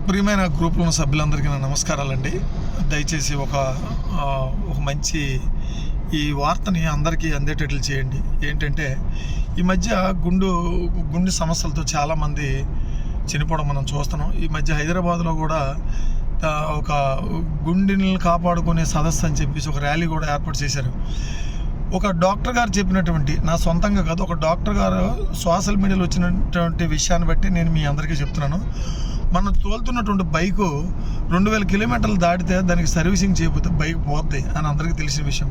ప్రియమైన గ్రూప్లో ఉన్న సభ్యులందరికీ నా నమస్కారాలండి. దయచేసి ఒక మంచి ఈ వార్తని అందరికీ అందేటట్లు చేయండి. ఏంటంటే ఈ మధ్య గుండె సమస్యలతో చాలామంది చనిపోవడం మనం చూస్తున్నాం. ఈ మధ్య హైదరాబాద్లో కూడా ఒక గుండెని కాపాడుకునే సదస్సు అని చెప్పేసి ఒక ర్యాలీ కూడా ఏర్పాటు చేశారు. ఒక డాక్టర్ గారు చెప్పినటువంటి, నా సొంతంగా కాదు, ఒక డాక్టర్ గారు సోషల్ మీడియాలో వచ్చినటువంటి విషయాన్ని బట్టి నేను మీ అందరికీ చెప్తున్నాను. మనం తోలుతున్నటువంటి బైకు 2000 కిలోమీటర్లు దాటితే దానికి సర్వీసింగ్ చేయకపోతే బైక్ పోద్ది అని అందరికీ తెలిసిన విషయం.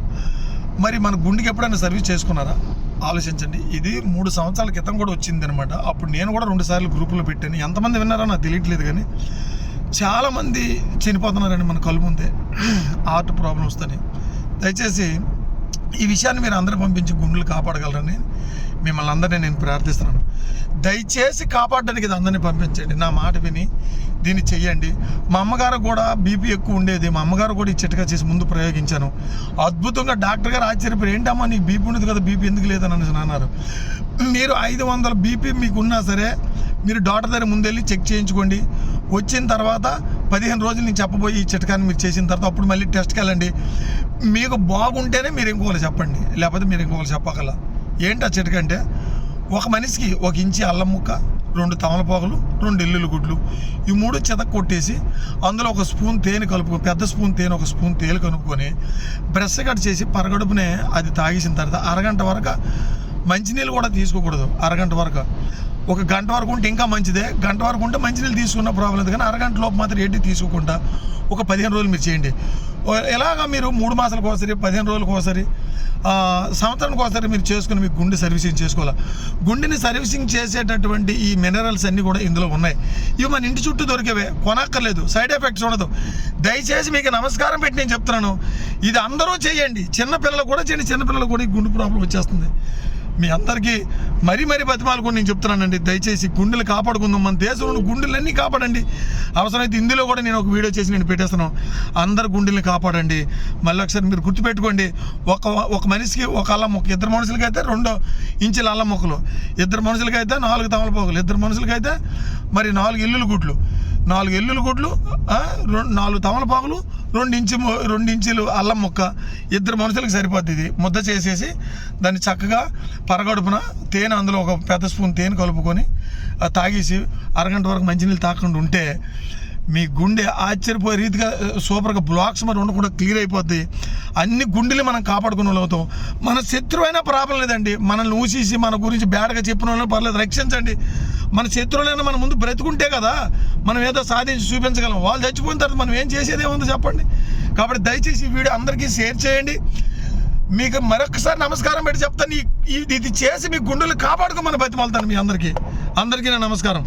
మరి మన గుండెకి ఎప్పుడైనా సర్వీస్ చేసుకున్నారా? ఆలోచించండి. ఇది 3 సంవత్సరాల క్రితం కూడా వచ్చింది అనమాట. అప్పుడు నేను కూడా 2 సార్లు గ్రూపులో పెట్టాను. ఎంతమంది విన్నారో నాకు తెలియట్లేదు, కానీ చాలామంది చనిపోతున్నారండి మన కళ్ళు ముందే హార్ట్ ప్రాబ్లమ్స్తోని. దయచేసి ఈ విషయాన్ని మీరు అందరూ పంపించి గుండెలు కాపాడగలరని మిమ్మల్ని అందరినీ నేను ప్రార్థిస్తున్నాను. దయచేసి కాపాడడానికి ఇది అందరినీ పంపించండి. నా మాట విని దీన్ని చెయ్యండి. మా అమ్మగారు కూడా బీపీ ఎక్కువ ఉండేది. మా అమ్మగారు కూడా ఈ చిట్కా చేసి ముందు ప్రయోగించాను. అద్భుతంగా డాక్టర్ గారు ఆశ్చర్యపోయి, ఏంటమ్మా నీకు బీపీ ఉండేది కదా, బీపీ ఎందుకు లేదని అన్నారు. మీరు 500 బీపీ మీకు ఉన్నా సరే మీరు డాక్టర్ దగ్గర ముందెళ్ళి చెక్ చేయించుకోండి. వచ్చిన తర్వాత 15 రోజులు నేను చెప్పబోయి ఈ చిట్కాని మీరు చేసిన తర్వాత అప్పుడు మళ్ళీ టెస్ట్కి వెళ్ళండి. మీకు బాగుంటేనే మీరు ఇంకొకరు చెప్పండి, లేకపోతే మీరు ఇంకొకరు చెప్పగల. ఏంటి ఆ చిట్కా అంటే, ఒక మనిషికి 1 ఇంచి అల్లం ముక్క, 2 తమలపాకులు, 2 ఎల్లుల్లి గుడ్లు, ఈ 3 చితక కొట్టేసి అందులో 1 స్పూన్ తేనె కలుపుకొని, పెద్ద స్పూన్ తేనె 1 స్పూన్ తేనె కలుపుకొని బ్రష్ కట్ చేసి పరగడుపునే అది తాగేసిన తర్వాత అరగంట వరకు మంచినీళ్ళు కూడా తీసుకోకూడదు. అరగంట వరకు, 1 గంట వరకు ఉంటే ఇంకా మంచిదే. గంట వరకు ఉంటే మంచినీళ్ళు తీసుకున్న ప్రాబ్లం లేదు, కానీ అరగంట లోపు మాత్రం ఏంటి తీసుకోకుండా ఒక 15 రోజులు మీరు చేయండి. ఇలాగా మీరు 3 మాసాలకు ఒకసారి, 15 రోజులకు ఒకసారి, సంవత్సరానికి ఒకసారి మీరు చేసుకుని మీకు గుండె సర్వీసింగ్ చేసుకోవాలి. గుండెని సర్వీసింగ్ చేసేటటువంటి ఈ మినరల్స్ అన్నీ కూడా ఇందులో ఉన్నాయి. ఇవి మన ఇంటి చుట్టూ దొరికేవే, కొనక్కర్లేదు, సైడ్ ఎఫెక్ట్స్ ఉండదు. దయచేసి మీకు నమస్కారం పెట్టి నేను చెప్తున్నాను, ఇది అందరూ చేయండి. చిన్నపిల్లలు కూడా చేయండి. చిన్నపిల్లలు కూడా ఈ గుండె ప్రాబ్లం వచ్చేస్తుంది. మీ అందరికీ మరీ బతిమాలకు నేను చెప్తున్నానండి. దయచేసి గుండెలు కాపాడుకుందాం. మన దేశంలో గుండెలన్నీ కాపాడండి. అవసరమైతే ఇందులో కూడా నేను ఒక వీడియో చేసి నేను పెట్టేస్తున్నాను. అందరు గుండెల్ని కాపాడండి. మళ్ళీ ఒకసారి మీరు గుర్తుపెట్టుకోండి, ఒక మనిషికి 1 అల్లం ముక్క, 2 మనుషులకైతే 2 ఇంచుల అల్లం ముక్కలు, 2 మనుషులకైతే 4 తమలపాకులు, 2 మనుషులకైతే మరి 4 ఎల్లుల్లి గుడ్లు, 4 ఎల్లుల్లి గుడ్లు, 4 తమలపాకులు, 2 ఇంచులు అల్లం ముక్క, 2 మనుషులకు సరిపోద్ది. ఇది ముద్ద చేసేసి దాన్ని చక్కగా పరగడుపున తేనె, అందులో 1 పెద్ద స్పూన్ తేనె కలుపుకొని తాగేసి అరగంట వరకు మంచినీళ్ళు తాకుండా ఉంటే మీ గుండె ఆశ్చర్యపోయే రీతిగా సూపర్గా బ్లాక్స్ మరి ఉండకుండా క్లియర్ అయిపోద్ది. అన్ని గుండెలు మనం కాపాడుకునే వాళ్ళు అవుతాం. మన శత్రువైనా ప్రాబ్లం లేదండి. మనల్ని ఊసేసి మన గురించి బ్యాడ్గా చెప్పిన వాళ్ళని పర్లేదు, రక్షించండి. మన శత్రువులైనా మన ముందు బ్రతుకుంటే కదా మనం ఏదో సాధించి చూపించగలం. వాళ్ళు చచ్చిపోయిన తర్వాత మనం ఏం చేసేది ఏముందో చెప్పండి. కాబట్టి దయచేసి ఈ వీడియో అందరికీ షేర్ చేయండి. మీకు మరొకసారి నమస్కారం పెట్టి చెప్తాను, ఇది చేసి మీ గుండెలు కాపాడుకోమని బతిమాలుతాను. మీ అందరికీ నా నమస్కారం.